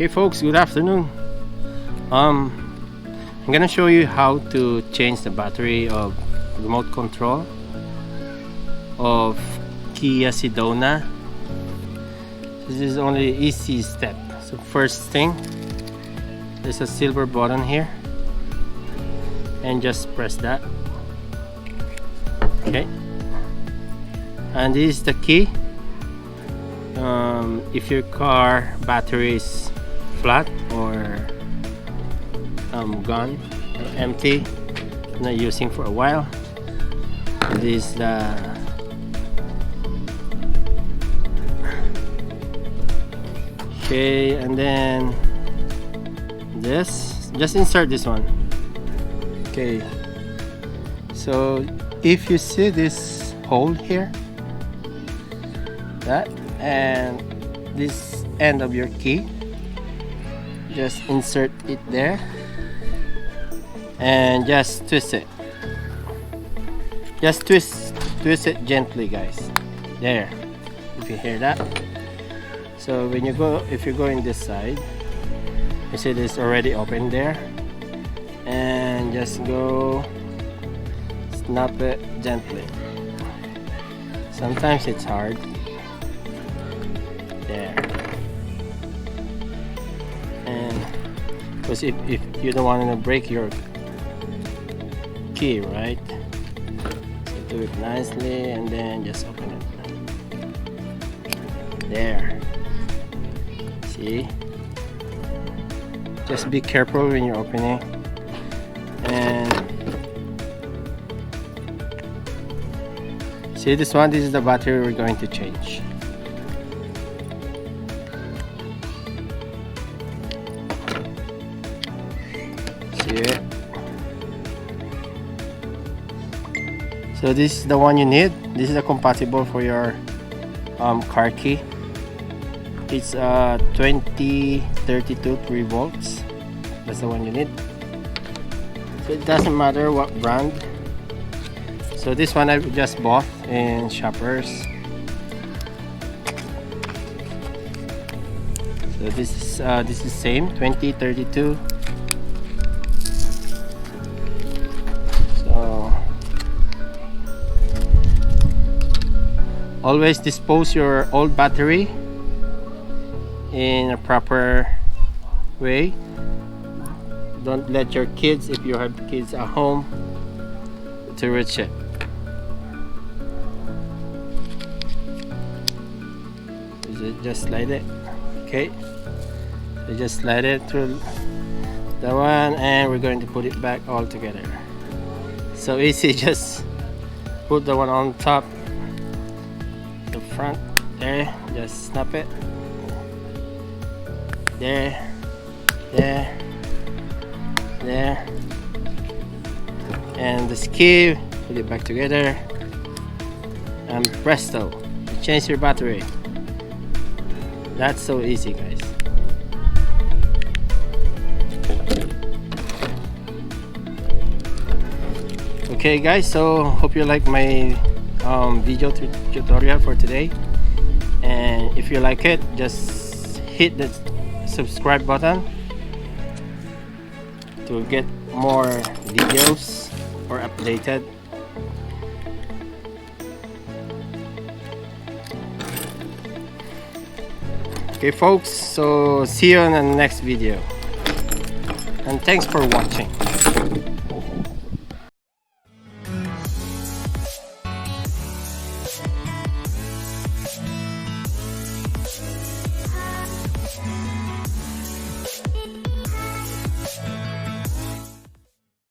Okay folks, good afternoon. I'm gonna show you how to change the battery of remote control of Kia Sedona. This is only easy step. So first thing, there's a silver button here and just press that. Okay, and this is the key. If your car battery is flat or gone or empty, not using for a while, this is the okay, and then this, just insert this one. Okay, so if you see this hole here, that and this end of your key, just insert it there and just twist it. Just twist it gently, guys. There, if you hear that. So when you go, if you go in this side, you see this already open there, and just go snap it gently. Sometimes it's hard. There. And because if you don't want to break your key, right? So do it nicely and then just open it. There. See? Just be careful when you're opening. And see this one, this is the battery we're going to change. See it? So this is the one you need. This is a compatible for your car key. It's 2032 3 volts. That's the one you need. So it doesn't matter what brand. So this one I just bought in Shoppers. So this is same 2032. So always dispose your old battery in a proper way. Don't let your kids, if you have kids at home, to reach it. Just slide it. Okay, so just slide it through the one, and we're going to put it back all together. So easy, just put the one on top, the front there, just snap it there, there, there, and this key, put it back together, and presto, change your battery. That's so easy, guys. Okay guys, so hope you like my video tutorial for today, and if you like it, just hit the subscribe button to get more videos or updated. Okay folks, so see you in the next video, and thanks for watching.